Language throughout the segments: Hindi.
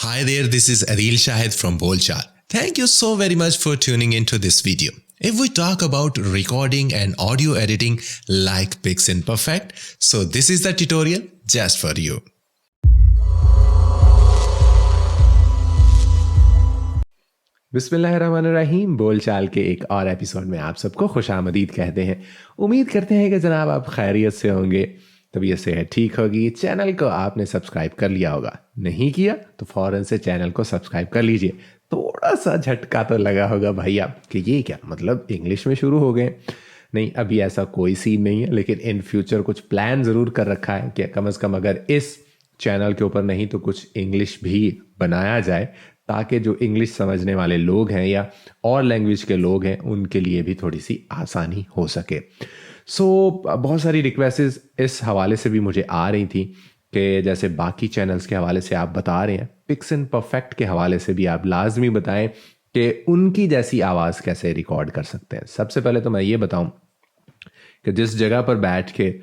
Hi there, this is Adil Shahid from Bolchal. Thank you so very much for tuning into this video. If we talk about recording and audio editing like PixInPerfect, so this is the tutorial just for you. बिस्मिल्लाहिर्रहमानिर्रहीम। बोलचाल के एक और एपिसोड में आप सबको खुशामदीद कहते हैं। उम्मीद करते हैं कि जनाब आप खैरियत से होंगे, तबीयत सेहत ठीक होगी। चैनल को आपने सब्सक्राइब कर लिया होगा, नहीं किया तो फ़ौरन से चैनल को सब्सक्राइब कर लीजिए। थोड़ा सा झटका तो लगा होगा भैया कि ये क्या मतलब इंग्लिश में शुरू हो गए। नहीं, अभी ऐसा कोई सीन नहीं है, लेकिन इन फ्यूचर कुछ प्लान ज़रूर कर रखा है कि कम से कम अगर इस चैनल के ऊपर नहीं तो कुछ इंग्लिश भी बनाया जाए, ताकि जो इंग्लिश समझने वाले लोग हैं या और लैंग्वेज के लोग हैं उनके लिए भी थोड़ी सी आसानी हो सके। बहुत सारी रिक्वेस्ट इस हवाले से भी मुझे आ रही थी कि जैसे बाकी चैनल्स के हवाले से आप बता रहे हैं, PixInPerfect के हवाले से भी आप लाजमी बताएं कि उनकी जैसी आवाज़ कैसे रिकॉर्ड कर सकते हैं। सबसे पहले तो मैं ये बताऊं कि जिस जगह पर बैठ के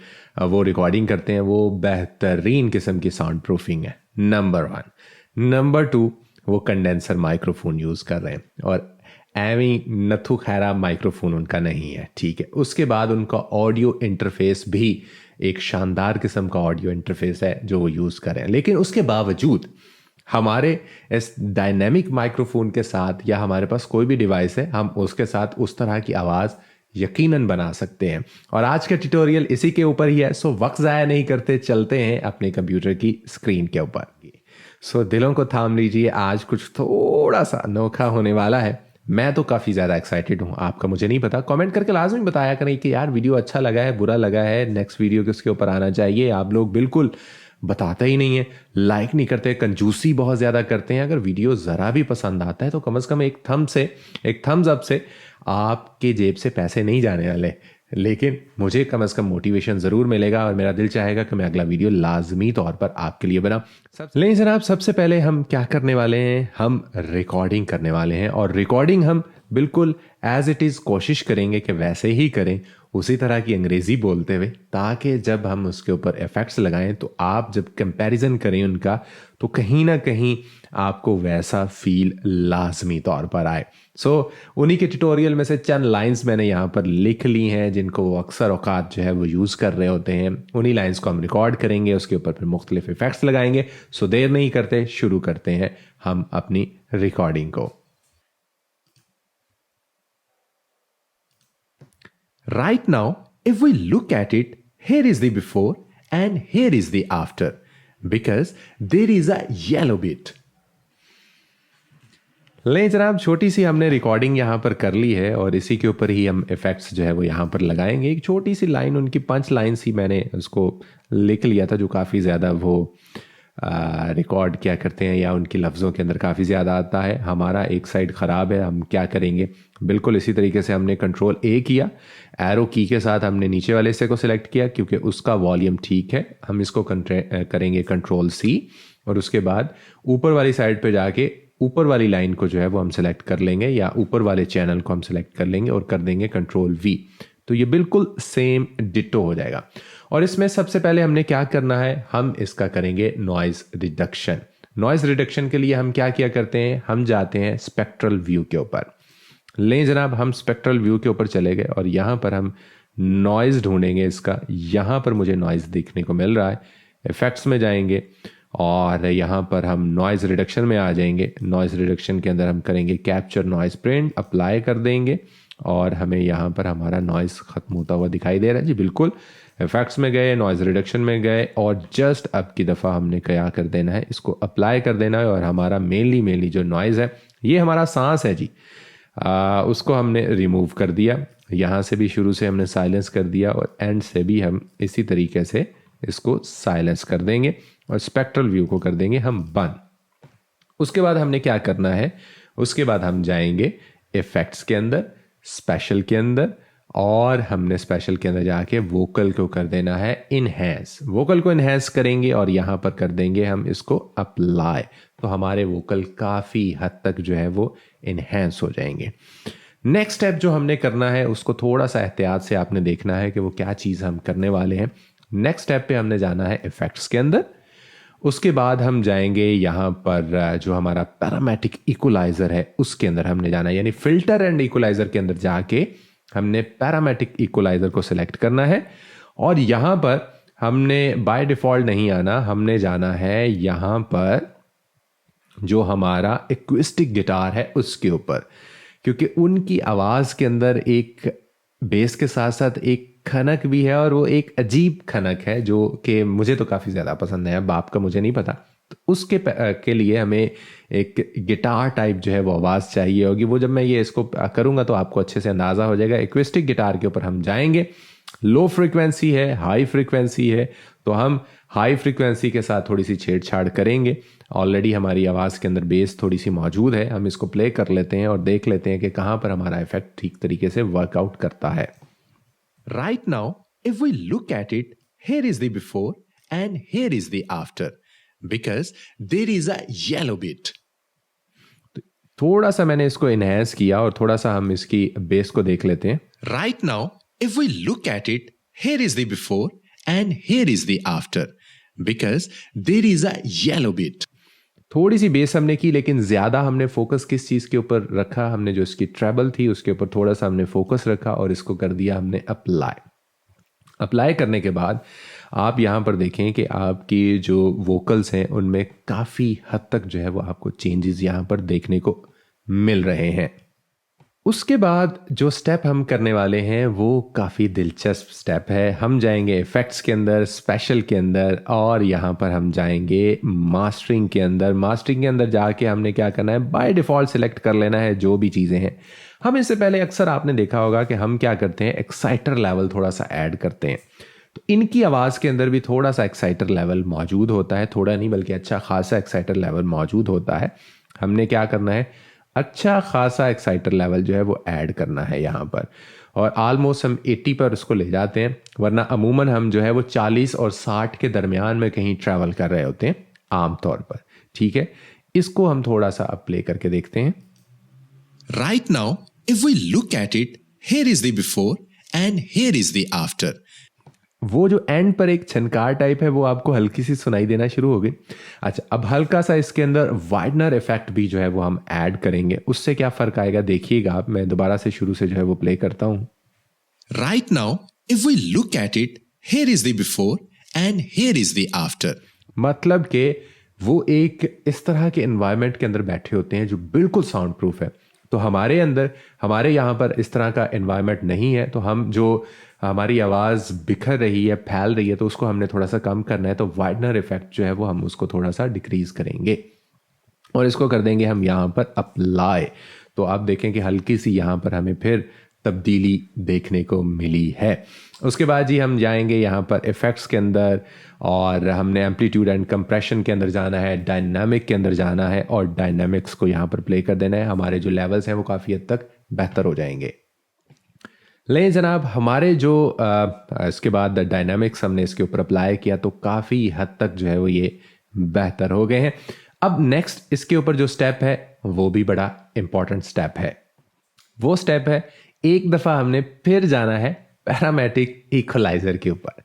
वो रिकॉर्डिंग करते हैं वो बेहतरीन किस्म की साउंड प्रूफिंग है, नंबर 1। नंबर 2, वो कंडेंसर माइक्रोफोन यूज़ कर रहे हैं और एवी नथु खैरा माइक्रोफोन उनका नहीं है, ठीक है। उसके बाद उनका ऑडियो इंटरफेस भी एक शानदार किस्म का ऑडियो इंटरफेस है जो वो यूज़ कर रहे हैं। लेकिन उसके बावजूद हमारे इस डायनेमिक माइक्रोफोन के साथ या हमारे पास कोई भी डिवाइस है, हम उसके साथ उस तरह की आवाज़ यकीनन बना सकते हैं। और आज का ट्यूटोरियल इसी के ऊपर ही है। वक्त ज़ाया नहीं करते, चलते हैं अपने कंप्यूटर की स्क्रीन के ऊपर। दिलों को थाम लीजिए, आज कुछ थोड़ा सा अनोखा होने वाला है। मैं तो काफ़ी ज़्यादा एक्साइटेड हूँ, आपका मुझे नहीं पता। कमेंट करके लाजमी बताया करें कि यार वीडियो अच्छा लगा है, बुरा लगा है, नेक्स्ट वीडियो किसके ऊपर आना चाहिए। आप लोग बिल्कुल बताते ही नहीं है, लाइक नहीं करते, कंजूसी बहुत ज़्यादा करते हैं। अगर वीडियो ज़रा भी पसंद आता है तो कम से कम एक थम्स अप से आपके जेब से पैसे नहीं जाने वाले, लेकिन मुझे कम से कम मोटिवेशन ज़रूर मिलेगा और मेरा दिल चाहेगा कि मैं अगला वीडियो लाजमी तौर पर आपके लिए बना। लेकिन जनाब सबसे पहले हम क्या करने वाले हैं, हम रिकॉर्डिंग करने वाले हैं। और रिकॉर्डिंग हम बिल्कुल एज इट इज़ कोशिश करेंगे कि वैसे ही करें, उसी तरह की अंग्रेज़ी बोलते हुए, ताकि जब हम उसके ऊपर इफ़ेक्ट्स लगाएं तो आप जब कंपैरिजन करें उनका तो कहीं ना कहीं आपको वैसा फील लाजमी तौर पर आए। उन्हीं के ट्यूटोरियल में से चंद लाइंस मैंने यहाँ पर लिख ली हैं जिनको वो अक्सर औकात जो है वो यूज़ कर रहे होते हैं। उन्हीं लाइंस को हम रिकॉर्ड करेंगे, उसके ऊपर फिर मुख्तलिफ इफ़ेक्ट्स लगाएंगे। देर नहीं करते, शुरू करते हैं हम अपनी रिकॉर्डिंग को। Right now, if we look at it, here is the before and here is the after, because there is a yellow bit. ले जनाब, छोटी सी हमने रिकॉर्डिंग यहाँ पर कर ली है और इसी के ऊपर ही हम इफ़ेक्ट्स जो है वो यहाँ पर लगाएंगे। एक छोटी सी लाइन, उनकी 5 लाइन्स ही मैंने उसको लिख लिया था, जो काफ़ी ज़्यादा वो रिकॉर्ड क्या करते हैं या उनकी लफ्ज़ों के अंदर काफ़ी ज़्यादा आता है। हमारा एक साइड ख़राब है, हम क्या करेंगे, बिल्कुल इसी तरीके से हमने कंट्रोल A किया, एरो की के साथ हमने नीचे वाले हिस्से को सिलेक्ट किया क्योंकि उसका वॉल्यूम ठीक है। हम इसको करेंगे कंट्रोल C और उसके बाद ऊपर वाली साइड पे जाके ऊपर वाली लाइन को जो है वो हम सिलेक्ट कर लेंगे या ऊपर वाले चैनल को हम सिलेक्ट कर लेंगे और कर देंगे कंट्रोल V। तो ये बिल्कुल सेम डिटो हो जाएगा। और इसमें सबसे पहले हमने क्या करना है, हम इसका करेंगे नॉइज़ रिडक्शन। नॉइज़ रिडक्शन के लिए हम क्या किया करते हैं, हम जाते हैं स्पेक्ट्रल व्यू के ऊपर। लें जनाब, हम स्पेक्ट्रल व्यू के ऊपर चले गए और यहाँ पर हम नॉइज़ ढूंढेंगे इसका। यहाँ पर मुझे नॉइज़ देखने को मिल रहा है। इफ़ेक्ट्स में जाएंगे और यहाँ पर हम नॉइज़ रिडक्शन में आ जाएंगे। नॉइज़ रिडक्शन के अंदर हम करेंगे कैप्चर नॉइज़ प्रिंट, अप्लाई कर देंगे और हमें यहाँ पर हमारा नॉइज़ ख़त्म होता हुआ दिखाई दे रहा है जी। बिल्कुल इफ़ेक्ट्स में गए, नॉइज़ रिडक्शन में गए और जस्ट अब की दफ़ा हमने क्या कर देना है, इसको अप्लाई कर देना है और हमारा मेनली जो नॉइज़ है, ये हमारा सांस है जी, उसको हमने रिमूव कर दिया। यहाँ से भी शुरू से हमने साइलेंस कर दिया और एंड से भी हम इसी तरीके से इसको साइलेंस कर देंगे और स्पेक्ट्रल व्यू को कर देंगे हम बंद। उसके बाद हमने क्या करना है, उसके बाद हम जाएंगे इफ़ेक्ट्स के अंदर, स्पेशल के अंदर, और हमने स्पेशल के अंदर जाके वोकल को कर देना है इनहेंस। वोकल को इनहेंस करेंगे और यहाँ पर कर देंगे हम इसको अप्लाई। तो हमारे वोकल काफ़ी हद तक जो है वो इनहेंस हो जाएंगे। नेक्स्ट स्टेप जो हमने करना है उसको थोड़ा सा एहतियात से आपने देखना है कि वो क्या चीज़ हम करने वाले हैं। नेक्स्ट स्टेप पे हमने जाना है इफ़ेक्ट्स के अंदर उसके बाद हम जाएंगे यहाँ पर जो हमारा पैरामेट्रिक इक्वलाइज़र है उसके अंदर हमने जाना है, यानी फ़िल्टर एंड इक्वलाइज़र के अंदर जाके हमने पैरामेट्रिक इक्वलाइज़र को सिलेक्ट करना है। और यहाँ पर हमने बाय डिफ़ॉल्ट नहीं आना, हमने जाना है यहाँ पर जो हमारा एक्विस्टिक गिटार है उसके ऊपर, क्योंकि उनकी आवाज़ के अंदर एक बेस के साथ साथ एक खनक भी है और वो एक अजीब खनक है जो कि मुझे तो काफ़ी ज़्यादा पसंद है। अब आपका मुझे नहीं पता, तो उसके के लिए हमें एक गिटार टाइप जो है वो आवाज़ चाहिए होगी। वो जब मैं ये इसको करूँगा तो आपको अच्छे से अंदाज़ा हो जाएगा। एक्विस्टिक गिटार के ऊपर हम जाएंगे, लो फ्रिक्वेंसी है, हाई फ्रिक्वेंसी है, तो हम हाई फ्रिक्वेंसी के साथ थोड़ी सी छेड़छाड़ करेंगे। ऑलरेडी हमारी आवाज़ के अंदर बेस थोड़ी सी मौजूद है, हम इसको प्ले कर लेते हैं और देख लेते हैं कि कहाँ पर हमारा इफेक्ट ठीक तरीके से वर्कआउट करता है। Right now if we look at it, here is the before and here is the after, because there is a yellow bit. थोड़ा सा मैंने इसको इनहेंस किया और थोड़ा सा हम इसकी बेस को देख लेते हैं। Right now if we look at it, here is the before and here is the after, because there is a yellow bit. थोड़ी सी बेस हमने की, लेकिन ज़्यादा हमने फोकस किस चीज़ के ऊपर रखा, हमने जो इसकी ट्रेबल थी उसके ऊपर थोड़ा सा हमने फोकस रखा और इसको कर दिया हमने अप्लाई करने के बाद आप यहाँ पर देखें कि आपकी जो वोकल्स हैं उनमें काफ़ी हद तक जो है वो आपको चेंजेस यहाँ पर देखने को मिल रहे हैं। उसके बाद जो स्टेप हम करने वाले हैं वो काफ़ी दिलचस्प स्टेप है। हम जाएंगे इफ़ेक्ट्स के अंदर, स्पेशल के अंदर, और यहाँ पर हम जाएंगे मास्टरिंग के अंदर। मास्टरिंग के अंदर जाके हमने क्या करना है, बाय डिफ़ॉल्ट सिलेक्ट कर लेना है जो भी चीज़ें हैं। हम इससे पहले अक्सर आपने देखा होगा कि हम क्या करते हैं, एक्साइटर लेवल थोड़ा सा ऐड करते हैं। तो इनकी आवाज़ के अंदर भी थोड़ा सा एक्साइटर लेवल मौजूद होता है, थोड़ा नहीं बल्कि अच्छा खासा एक्साइटर लेवल मौजूद होता है। हमने क्या करना है, अच्छा खासा एक्साइटर लेवल जो है वो ऐड करना है यहाँ पर, और ऑलमोस्ट हम 80 पर उसको ले जाते हैं, वरना अमूमन हम जो है वो 40 और 60 के दरमियान में कहीं ट्रैवल कर रहे होते हैं आमतौर पर। ठीक है, इसको हम थोड़ा सा अब प्ले करके देखते हैं। Right now if we look at it, here is the before and here is the after. वो जो एंड पर एक छनकार टाइप है वो आपको हल्की सी सुनाई देना शुरू हो गई। अच्छा, अब हल्का सा इसके अंदर वाइडनर इफेक्ट भी जो है वो हम ऐड करेंगे। उससे क्या फर्क आएगा देखिएगा आप। मैं दोबारा से शुरू से जो है वो प्ले करता हूं। Right now if we look at it, here is the before and here is the after. मतलब कि वो एक इस तरह के एनवायरनमेंट के अंदर बैठे होते हैं जो बिल्कुल साउंड प्रूफ है। तो हमारे यहाँ पर इस तरह का एनवायरनमेंट नहीं है, तो हम जो हमारी आवाज़ बिखर रही है, फैल रही है, तो उसको हमने थोड़ा सा कम करना है। तो वाइडनर इफेक्ट जो है वो हम उसको थोड़ा सा डिक्रीज करेंगे और इसको कर देंगे हम यहाँ पर अप्लाई। तो आप देखें कि हल्की सी यहाँ पर हमें फिर तब्दीली देखने को मिली है। उसके बाद जी हम जाएंगे यहाँ पर इफेक्ट्स के अंदर और हमने एम्पलीट्यूड एंड कंप्रेशन के अंदर जाना है, डायनामिक के अंदर जाना है और डायनामिक्स को यहाँ पर प्ले कर देना है। हमारे जो लेवल्स हैं वो काफ़ी हद तक बेहतर हो जाएंगे। लेकिन जनाब हमारे जो इसके बाद डायनामिक्स हमने इसके ऊपर अप्लाई किया तो काफ़ी हद तक जो है वो ये बेहतर हो गए हैं। अब नेक्स्ट इसके ऊपर जो स्टेप है वो भी बड़ा इंपॉर्टेंट स्टेप है। वो स्टेप है, एक दफ़ा हमने फिर जाना है पैरामेट्रिक इक्वलाइज़र के ऊपर।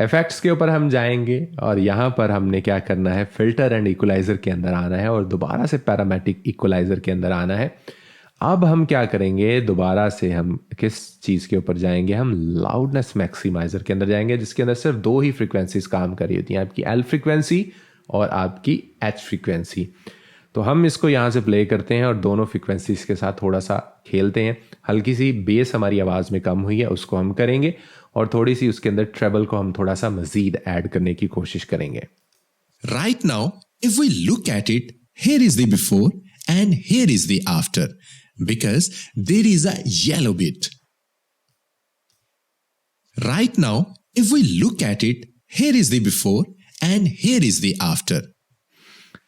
इफेक्ट्स के ऊपर हम जाएंगे और यहाँ पर हमने क्या करना है, फिल्टर एंड इक्वलाइज़र के अंदर आना है और दोबारा से पैरामेट्रिक इक्वलाइज़र के अंदर आना है। अब हम क्या करेंगे, दोबारा से हम किस चीज़ के ऊपर जाएंगे, हम लाउडनेस मैक्सिमाइज़र के अंदर जाएंगे, जिसके अंदर सिर्फ दो ही फ्रिक्वेंसीज काम कर रही होती हैं, आपकी एल फ्रिक्वेंसी और आपकी एच फ्रिक्वेंसी। तो हम इसको यहाँ से प्ले करते हैं और दोनों फ्रिक्वेंसीज के साथ थोड़ा सा खेलते हैं। हल्की सी बेस हमारी आवाज़ में कम हुई है उसको हम करेंगे और थोड़ी सी उसके अंदर ट्रेबल को हम थोड़ा सा मजीद ऐड करने की कोशिश करेंगे। Right now if we look at it, here is the before and here is the after, because there is a yellow bit. Right now, if we look at it, here is the before and here is the after.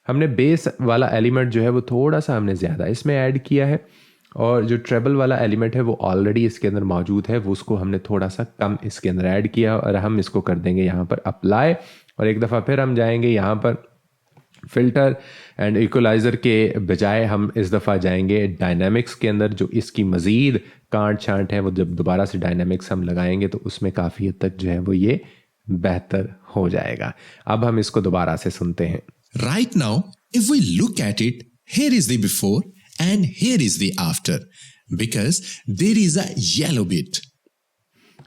हमने बेस वाला एलिमेंट जो है वो थोड़ा सा हमने ज़्यादा इसमें ऐड किया है और जो ट्रेबल वाला एलिमेंट है वो ऑलरेडी इसके अंदर मौजूद है, वो उसको हमने थोड़ा सा कम इसके अंदर ऐड किया और हम इसको कर देंगे यहाँ पर अप्लाई। और एक दफ़ा फिर हम जाएंगे यहाँ पर फिल्टर एंड इक्वलाइज़र के बजाय हम इस दफ़ा जाएंगे डायनामिक्स के अंदर, जो इसकी मज़ीद कांट छांट है वो जब दोबारा से डायनामिक्स हम लगाएंगे तो उसमें काफ़ी हद तक जो है वो ये बेहतर हो जाएगा। अब हम इसको दोबारा से सुनते हैं। Right now, if we look at it, here is the before and here is the after because there is a yellow bit.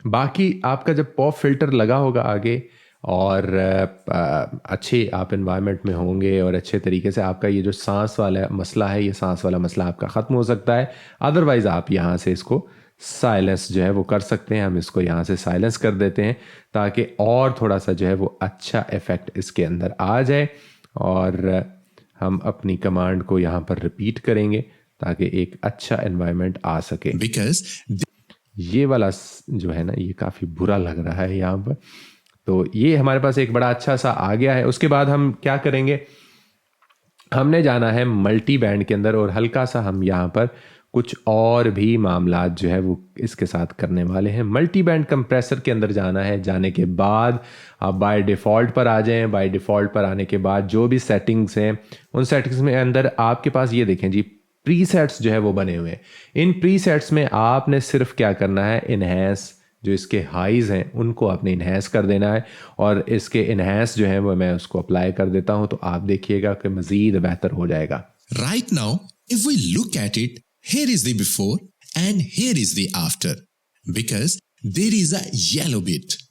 बाकी आपका जब पॉप फिल्टर लगा होगा आगे और अच्छे आप एनवायरनमेंट में होंगे और अच्छे तरीके से आपका ये जो सांस वाला मसला है, ये सांस वाला मसला आपका ख़त्म हो सकता है। अदरवाइज़ आप यहाँ से इसको साइलेंस जो है वो कर सकते हैं। हम इसको यहाँ से साइलेंस कर देते हैं ताकि और थोड़ा सा जो है वो अच्छा इफ़ेक्ट इसके अंदर आ जाए और हम अपनी कमांड को यहाँ पर रिपीट करेंगे ताकि एक अच्छा एनवायरनमेंट आ सके। Because ये वाला जो है ना ये काफ़ी बुरा लग रहा है यहाँ पर, तो ये हमारे पास एक बड़ा अच्छा सा आ गया है। उसके बाद हम क्या करेंगे, हमने जाना है मल्टी बैंड के अंदर और हल्का सा हम यहाँ पर कुछ और भी मामलात जो है वो इसके साथ करने वाले हैं। मल्टी बैंड कंप्रेसर के अंदर जाना है। जाने के बाद आप बाय डिफ़ॉल्ट पर आ जाएं। बाय डिफ़ॉल्ट पर आने के बाद जो भी सेटिंग्स हैं उन सेटिंग्स में अंदर आपके पास ये देखें जी प्रीसेट्स जो है वो बने हुए हैं। इन प्रीसेट्स में आपने सिर्फ क्या करना है, इन्हेंस जो इसके हाइज़ हैं उनको आपने इन्हेंस कर देना है और इसके इन्हेंस जो है वो मैं उसको अप्लाई कर देता हूं, तो आप देखिएगा कि मज़ीद बेहतर हो जाएगा। right now, if we look at it, here is the before and here is the after because there is a yellow bit.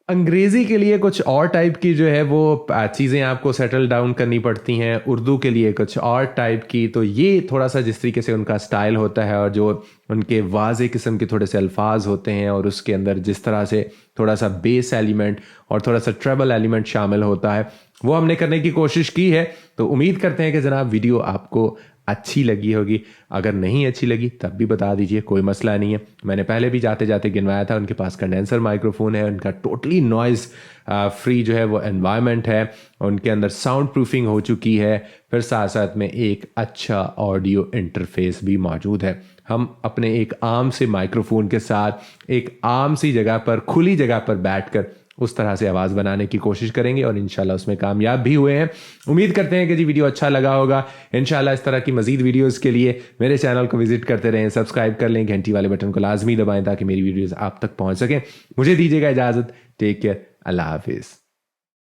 अंग्रेज़ी के लिए कुछ और टाइप की जो है वो चीज़ें आपको सेटल डाउन करनी पड़ती हैं, उर्दू के लिए कुछ और टाइप की। तो ये थोड़ा सा जिस तरीके से उनका स्टाइल होता है और जो उनके वाज़े किस्म के थोड़े से अल्फाज होते हैं और उसके अंदर जिस तरह से थोड़ा सा बेस एलिमेंट और थोड़ा सा ट्रेबल एलिमेंट शामिल होता है वो हमने करने की कोशिश की है। तो उम्मीद करते हैं कि जनाब वीडियो आपको अच्छी लगी होगी। अगर नहीं अच्छी लगी तब भी बता दीजिए, कोई मसला नहीं है। मैंने पहले भी जाते जाते गिनवाया था, उनके पास कंडेंसर माइक्रोफोन है, उनका टोटली नॉइज़ फ्री जो है वो एनवायरनमेंट है, उनके अंदर साउंड प्रूफिंग हो चुकी है, फिर साथ साथ में एक अच्छा ऑडियो इंटरफेस भी मौजूद है। हम अपने एक आम से माइक्रोफोन के साथ एक आम सी जगह पर, खुली जगह पर बैठकर उस तरह से आवाज़ बनाने की कोशिश करेंगे और इंशाल्लाह उसमें कामयाब भी हुए हैं। उम्मीद करते हैं कि जी वीडियो अच्छा लगा होगा। इंशाल्लाह इस तरह की मज़ीद वीडियोस के लिए मेरे चैनल को विजिट करते रहें, सब्सक्राइब कर लें, घंटी वाले बटन को लाजमी दबाएं ताकि मेरी वीडियोस आप तक पहुंच सकें। मुझे दीजिएगा इजाज़त। टेक केयर, अल्लाह हाफिज़।